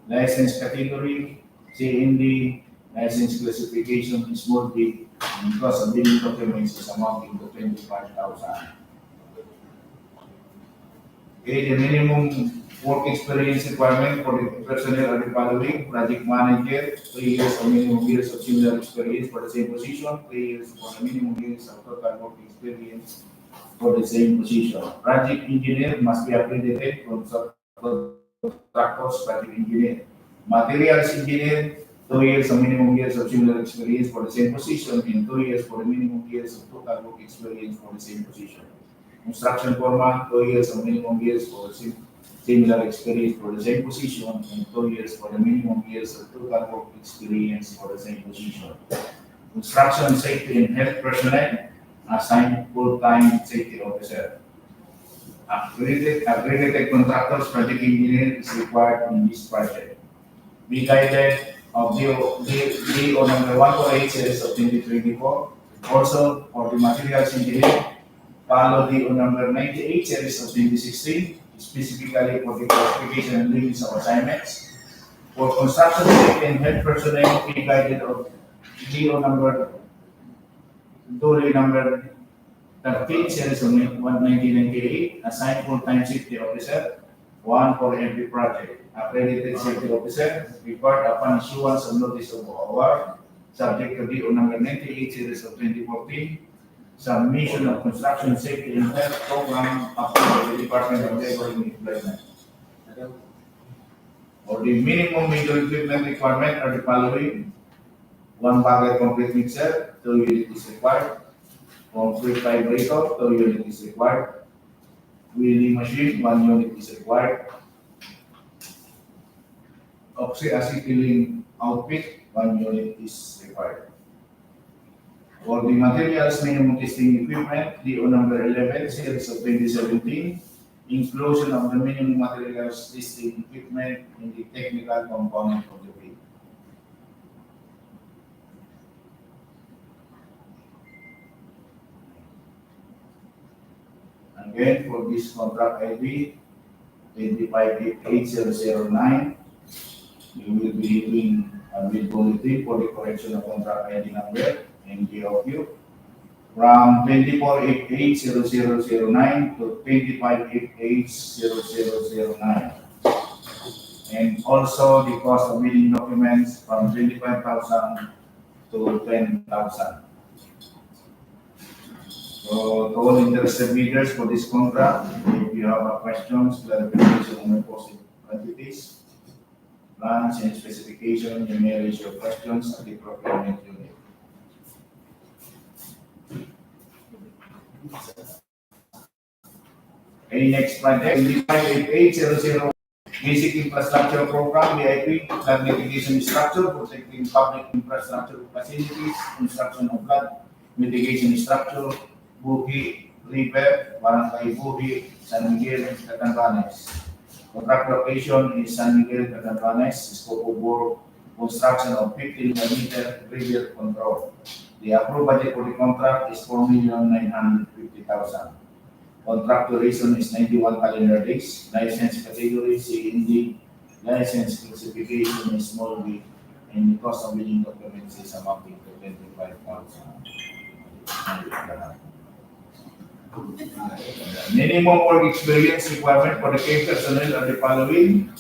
License category, CND, license classification is multi, and cost of building documents is amounting to 25,000. Okay, the minimum work experience requirement for the personnel are the following: project manager, 3 years or minimum years of similar experience for the same position, 3 years for the minimum years of total work experience for the same position. Project engineer must be accredited from subcontractors project engineer. Materials engineer, 2 years or minimum years of similar experience for the same position, and 2 years for the minimum years of total work experience for the same position. Construction foreman, 2 years or minimum years for the similar experience for the same position, and 2 years for the minimum years of total work experience for the same position. Construction safety and health personnel, assigned full-time safety officer. Accredited contractors project engineer is required in this project. Be guided of DO number 148 series of 2024. Also, for the materials engineer, follow DO number 98 series of 2016. Specifically for the classification and limits of assignments. For construction safety and health personnel, be guided of DO number 13 series of 1998, assigned full-time safety officer, 1 for every project. Accredited safety officer required upon issuance of notice of award, subject to DO number 98 series of 2014. Submission of construction safety and health program approved by the Department of Labor and Employment. For the minimum major equipment requirement are the following: 1 bagger complete mixer, 2 units is required. Concrete vibrator, 2 units is required. Wheeling machine, 1 unit is required. Oxy-acetylene outfit, 1 unit is required. For the materials minimum testing equipment, DO number 11, series of 2017, inclusion of the minimum materials testing equipment in the technical component of the bid. Again, for this contract ID, 258009, we will be doing a bid bulletin for the correction of contract ID number and DOQ from 24880009 to 25880009. And also the cost of bidding documents from 25,000 to 10,000. So to all interested bidders for this contract, if you have questions, clarification on the posted quantities, plans and specification, you may raise your questions at the procurement unit. Okay, next project, 258800, Basic Infrastructure Program, BIP, Flood Mitigation Structure, protecting public infrastructure facilities, construction of flood mitigation structure, Buhi River, Barangay Buhi, San Miguel, Catanduanes. Contract location is San Miguel, Catanduanes. Scope of work, construction of 15-meter river control. The approved budget for the contract is 4,950,000. Contract duration is 91 calendar days. License category CND. License classification is small b. And the cost of billing documents is amounting to 25,000. Minimum work experience requirement for the key personnel are the following.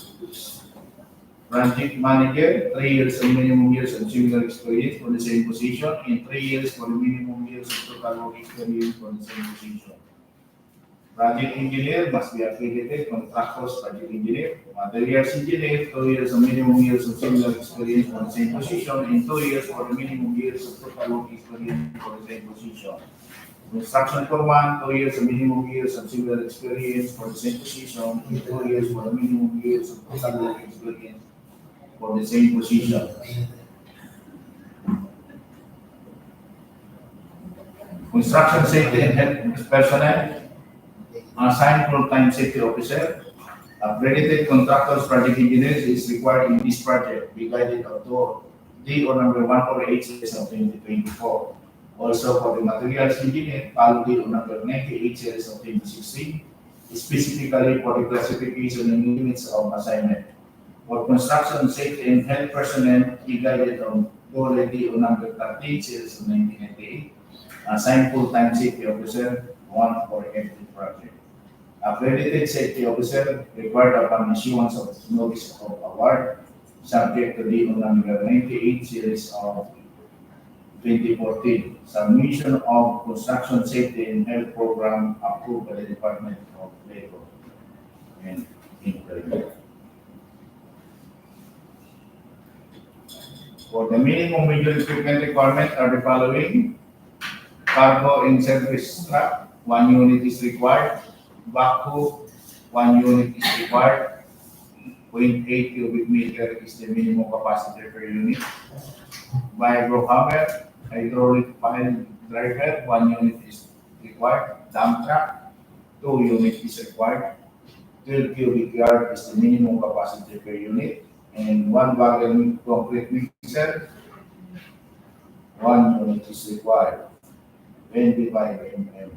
Project manager, 3 years of minimum years of similar experience for the same position, and 3 years for the minimum years of total work experience for the same position. Project engineer must be accredited contractors project engineer. Materials engineer, 2 years of minimum years of similar experience for the same position, and 2 years for the minimum years of total work experience for the same position. Construction foreman, 2 years of minimum years of similar experience for the same position, and 2 years for the minimum years of total work experience for the same position. Construction safety and health personnel, assigned full-time safety officer, accredited contractors project engineers is required in this project, be guided up to DO number 148 of 2024. Also for the materials engineer, follow DO number 98 series of 2016, specifically for the classification and limits of assignment. For construction safety and health personnel, be guided on DO number 13 series of 1998, assigned full-time safety officer, 1 for every project. Accredited safety officer required upon issuance of notice of award, subject to DO number 98 series of 2014. Submission of construction safety and health program approved by the Department of Labor and Employment. For the minimum major equipment requirement are the following. Cargo and service truck, 1 unit is required. Backhoe, 1 unit is required. 0.8 cubic meter is the minimum capacity per unit. Vibro hammer, hydraulic pile driver, 1 unit is required. Dump truck, 2 units is required. 12 cubic yard is the minimum capacity per unit. And 1 wagon concrete mixer, 1 unit is required. 25 mm.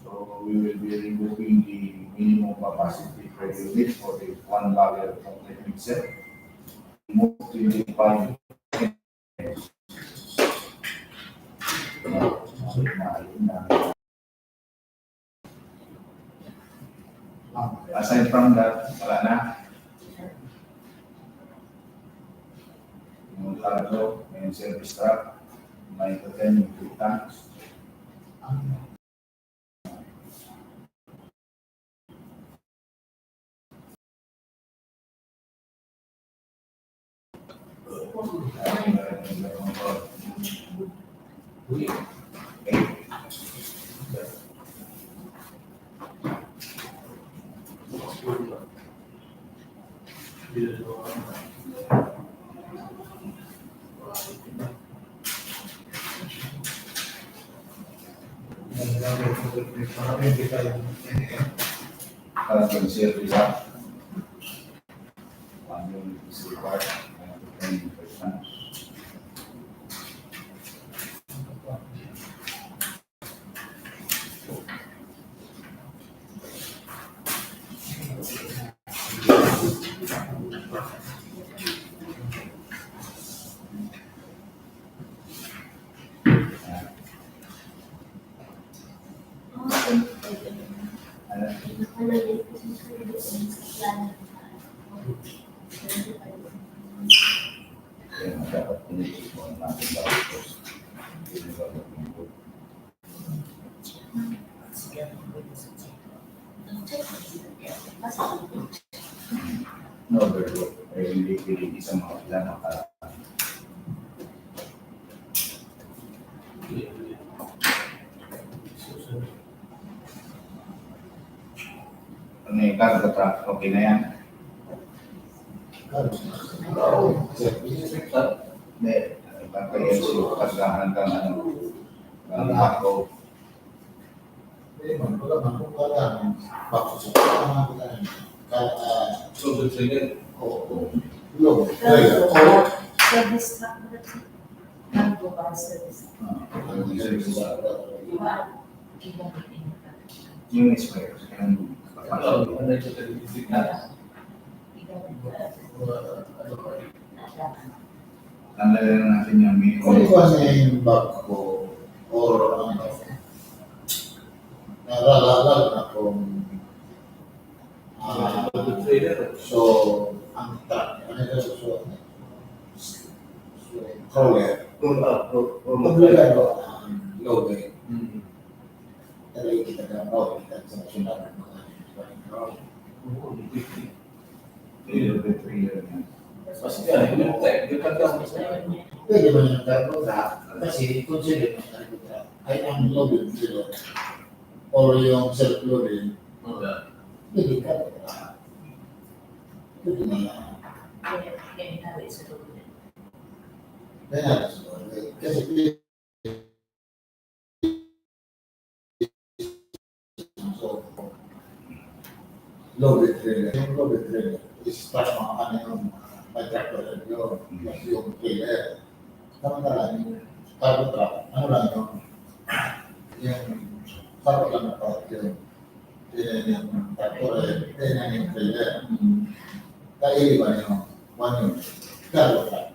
So we will be removing the minimum capacity per unit for the 1 wagon concrete mixer. Move to 25 mm. Aside from that, wala na. Yung cargo, may service truck, may hotel, yung 2 tanks. Para service truck, 1 unit is required, and 25 tanks. Dapat pinipis mo natin tapos no, pero hindi sa mga ilan ng karapatan. Ano yung cargo truck? Okay na yan? Hindi. Pagkayan siya, pagkahan kang ano, ang ako. Service truck mo na siya. Cargo para service truck. Ibang meeting. Yung expires. Yan. Ano ito television na? Tandaan na natin yung may Kung iba niya yung bag ko, or ano, naralalal na kung so, ang truck, ano ito, crawler, maglagay ko ang lobe, talagang kita ka raw, kita sa nasyonal ng mga trailer yan. Kasi nga, yung tech, yung kanta mo sa pwede mo yung truck, kasi consider mo sa truck, ay ang lobe sila, or yung self-loading, pwede ka, pwede mo na. Kaya kasi so, lobe trailer. Yung lobe trailer is para mga ano yung may tractor yung trailer. Samantala yung cargo truck, ano lang yung cargo lang na part yung tractor yung trailer. Kaya iba yung one yung cargo truck.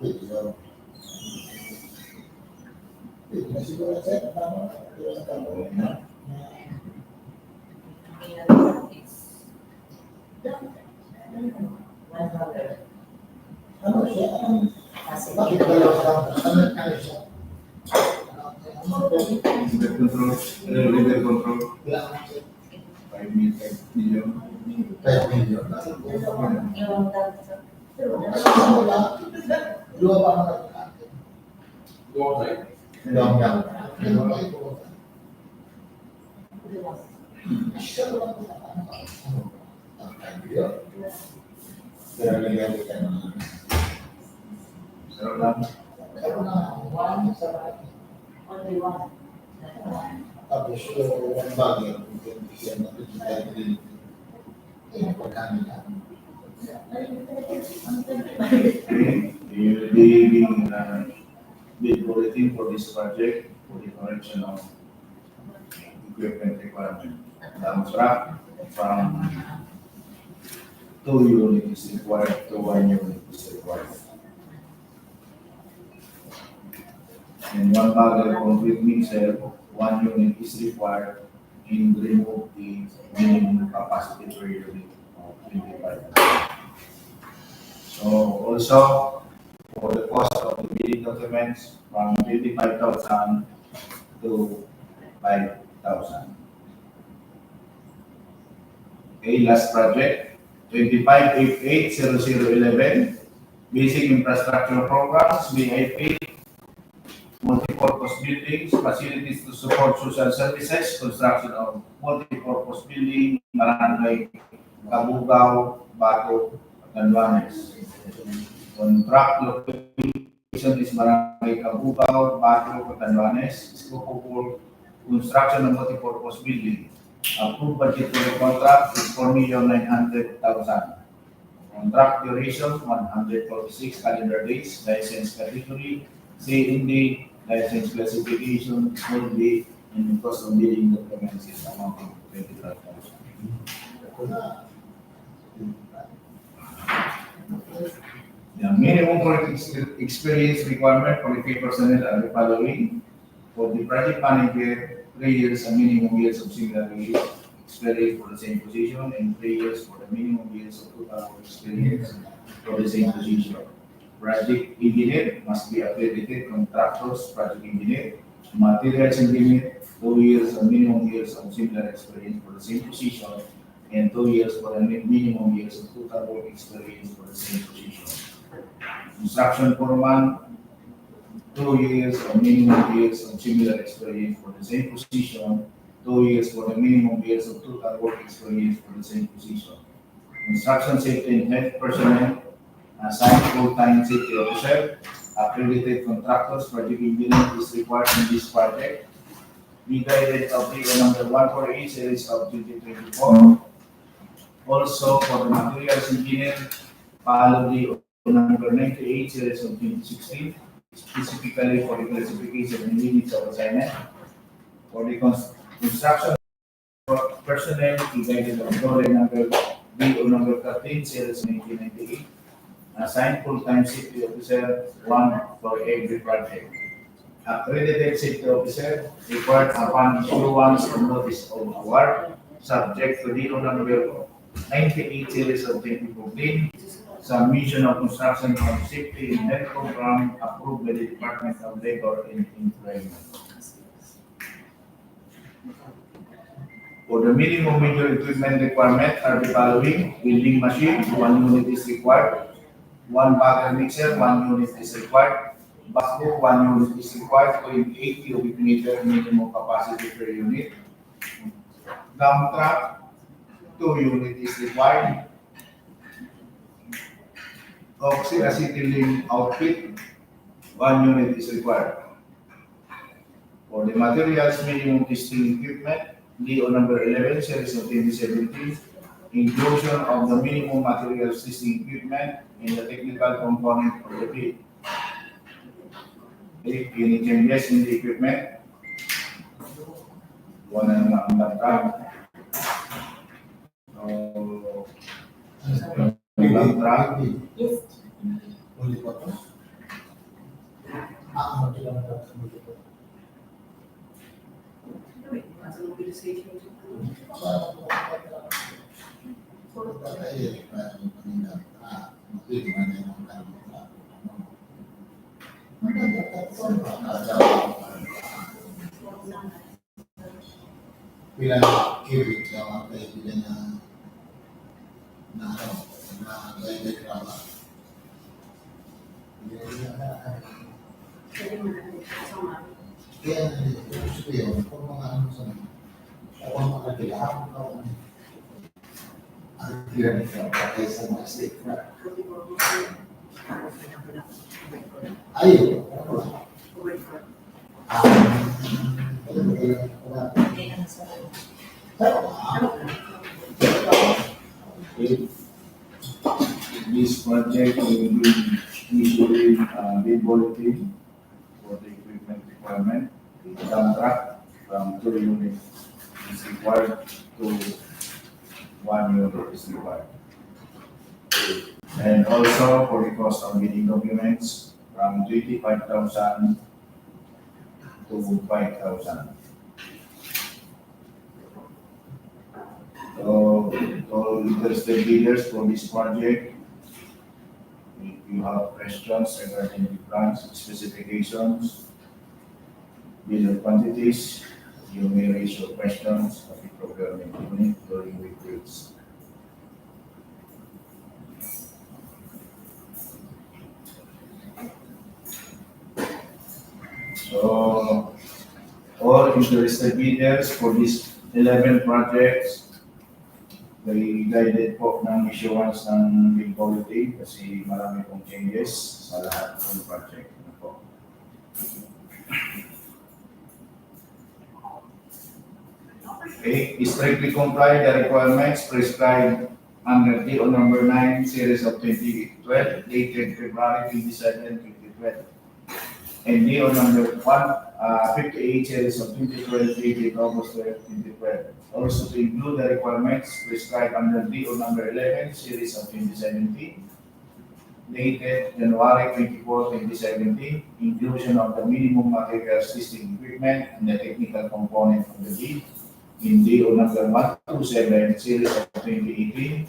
Pwede na siguro sa tama sa cargo na. Ano siya? Bakit dalawa sa ano siya? River control, 5 million. 5 million. Dua pa mga long lang. Pero nilagay ka naman. Pero lang, Only one. Tapos yung bagay, yung siya nakikita din. Pagkano na. you will be giving bid bulletin for this project for the correction of equipment requirement. Dump truck from 2 units is required to 1 unit is required. And 1 bag of concrete mixer, 1 unit is required in remove the minimum capacity per unit of 25. So also for the cost of the bidding documents from 25,000 to 5,000. Okay, last project, 25880011, Basic Infrastructure Programs, BIP, Multipurpose Buildings, Facilities to Support Social Services, Construction of Multipurpose Building, Barangay, Kabugaw, Bato, Catanduanes. Contract location is Barangay, Kabugaw, Bato, Catanduanes. Scope for construction of multipurpose building. Approved budget for the contract is 4,900,000. Contract duration 146 calendar days. License category C&D. License classification will be in cost of bidding documents is amounting to 25,000. The minimum work experience requirement for the key personnel are the following. For the project manager, 3 years and minimum years of similar experience for the same position, and 3 years for the minimum years of total experience for the same position. Project engineer must be accredited contractors, project engineer, materials engineer, 2 years and minimum years of similar experience for the same position, and 2 years for the minimum years of total work experience for the same position. Construction foreman, 2 years or minimum years of similar experience for the same position, 2 years for the minimum years of total work experience for the same position. Construction safety and health personnel, assigned full-time safety officer, accredited contractors, project engineer is required in this project. Be guided of PO number 148 series of 2024. Also for the materials engineer, follow the number 98 series of 2016. Specifically for the classification and limits of assignment. For the construction personnel, guided on Dole number DO number 13, series 1998. Assigned full-time safety officer, one for every project. Accredited safety officer required upon issuance of notice of award, subject to DO number 98 series of 2014, submission of construction of safety and health program approved by the Department of Labor and Employment. For the minimum major equipment requirement are the following: welding machine, 1 unit is required; 1 bagger mixer, 1 unit is required; backhoe, 1 unit is required; 0.8 cubic meter minimum capacity per unit; dump truck, 2 unit is required; oxy-acetylene outfit, 1 unit is required. For the materials minimum testing equipment, DO number 11, series of 2017, inclusion of the minimum materials testing equipment in the technical component of the bid. If any changes in the equipment, one ang dump truck, Yes. Ulit pa to? Ano sila nagsasabi? As a mobilization. Bilang cubic daw ang kaibigan na gaya drama. Pwede mo na kasama. Kaya gusto yun, kung mga ano sa kung mga kailangan ko ang kailangan nito patay sa mga state na ayun. This project will be issuing bid bulletin for the equipment requirement. The dump truck from 2 units is required to 1 unit is required. And also for the cost of bidding documents from 25,000 to 5,000. So, all interested bidders for this project, if you have questions regarding the plans, specifications, bidder quantities, you may raise your questions at the procurement unit during weekdays. So, all interested bidders for these 11 projects, may guided po ng issuance ng bid bulletin kasi marami pong changes sa lahat ng project na po. Okay, strictly comply the requirements prescribed under DO number 9, series of 2012, dated February 27, 2012. And DO number 58, series of 2012, dated August 12, 2012. Also to include the requirements prescribed under DO number 11, series of 2017, dated January 24, 2017, inclusion of the minimum material testing equipment and the technical component of the bid in DO number 127, series of 2018,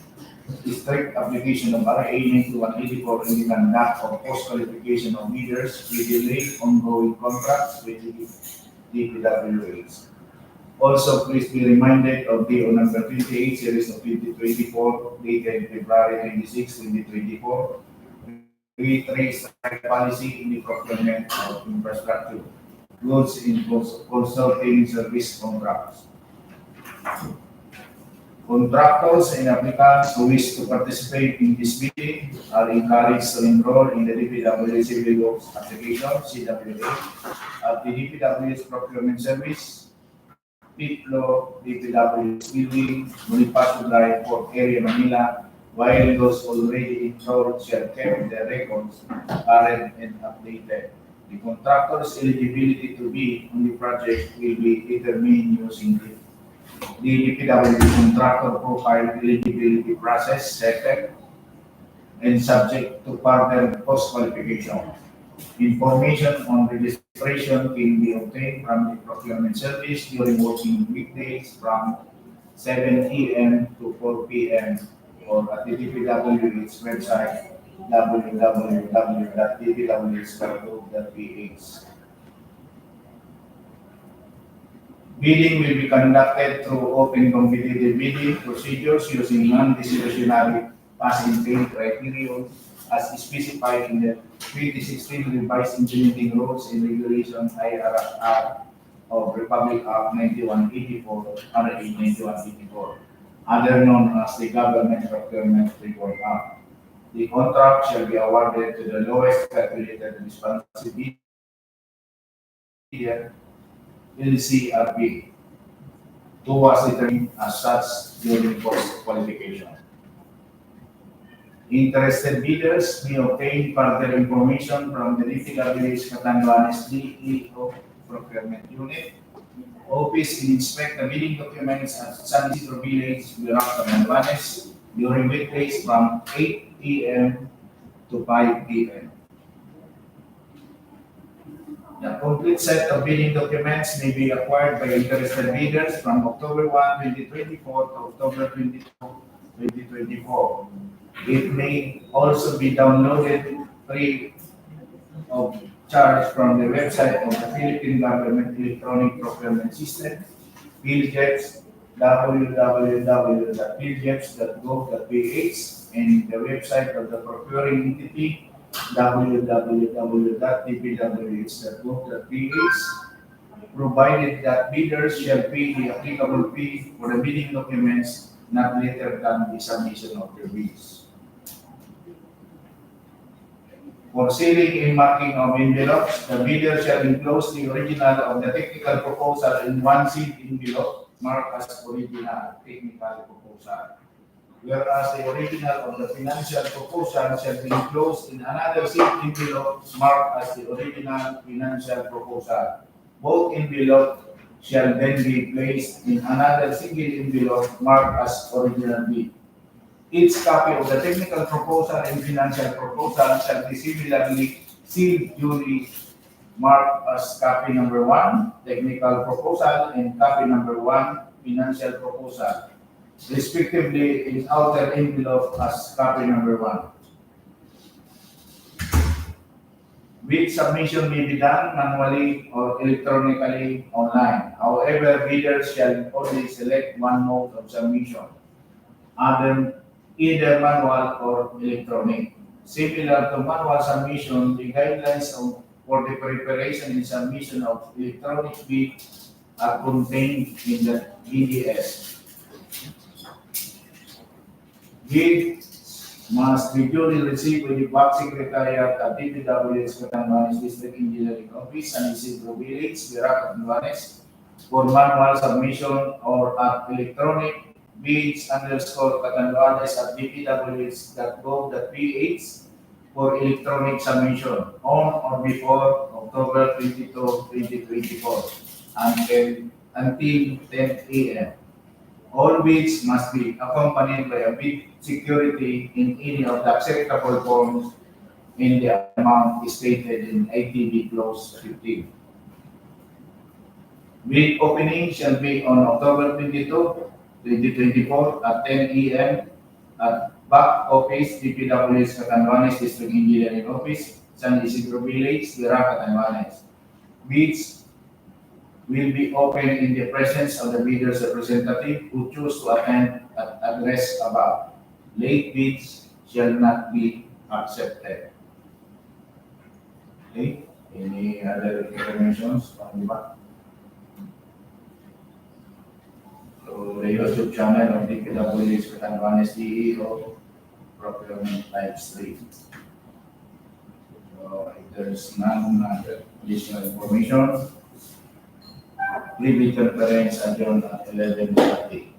strict application of RA 9184 in the conduct of post-qualification of bidders with delayed ongoing contracts with the DPWH. Also, please be reminded of DO number 28, series of 2024, dated February 26, 2024, with 3 strike policy in the procurement of infrastructure, goods in consulting service contracts. Contractors and applicants who wish to participate in this bidding are encouraged to enroll in the DPWH Civil Works Application, CWA, at the DPWH Procurement Service, PIPLO, DPWH Building, Bonifacio Drive, Port Area, Manila, while those already enrolled shall keep their records current and updated. The contractor's eligibility to be on the project will be determined using the The DPWH contractor profile eligibility process settled and subject to further post-qualification. Information on registration can be obtained from the procurement service during working weekdays from 7 a.m. to 4 p.m. or at the DPWH website www.dpwh.gov.ph. Bidding will be conducted through open competitive bidding procedures using non-discretionary pass-and-fail criterion as specified in the 2016 Revised Engineering Rules and Regulations IRR of Republic Act 9184, RA 9184, other known as the Government Procurement Reform Act. The contract shall be awarded to the lowest calculated responsibility LCRP, who was determined as such during post-qualification. Interested bidders may obtain further information from the DPWH Catanduanes DEO Procurement Unit, Office and inspect the bidding documents at San Isidro Village, Catanduanes during weekdays from 8 p.m. to 5 p.m. The complete set of bidding documents may be acquired by interested bidders from October 1, 2024 to October 22, 2024. It may also be downloaded free of charge from the website of the Philippine Government Electronic Procurement System, PhilJEPS, www.philjeps.gov.ph, and the website of the procuring entity, www.dpwh.gov.ph, provided that bidders shall pay the applicable fee for the bidding documents not later than the submission of their bids. For sealing and marking of envelopes, the bidder shall enclose the original of the technical proposal in one sealed envelope marked as original technical proposal, whereas the original of the financial proposal shall be enclosed in another sealed envelope marked as the original financial proposal. Both envelopes shall then be placed in another single envelope marked as original bid. Each copy of the technical proposal and financial proposal shall be similarly sealed duly marked as copy number 1, technical proposal, and copy number 1, financial proposal, respectively in outer envelope as copy number 1. Bid submission may be done manually or electronically online. However, bidders shall only select one mode of submission, either manual or electronic. Similar to manual submission, the guidelines for the preparation and submission of electronic bid are contained in the BDS. Bid must be duly received by the Back Secretariat at DPWH Catanduanes District Engineering Office, San Isidro Village, Catanduanes, for manual submission or at electronic bids_Catanduanes at dpwh.gov.ph for electronic submission on or before October 22, 2024 until 10 a.m. All bids must be accompanied by a bid security in any of the acceptable forms in the amount stated in ITB Clause 15. Bid opening shall be on October 22, 2024 at 10 a.m. at Back Office, DPWH Catanduanes District Engineering Office, San Isidro Village, Catanduanes. Bids will be open in the presence of the bidder's representative who choose to attend at address above. Late bids shall not be accepted. Okay, any other informations from the back? So the YouTube channel of DPWH Catanduanes DEO Procurement Livestream. So if there is none additional information, leave the conference adjourned at 11:30.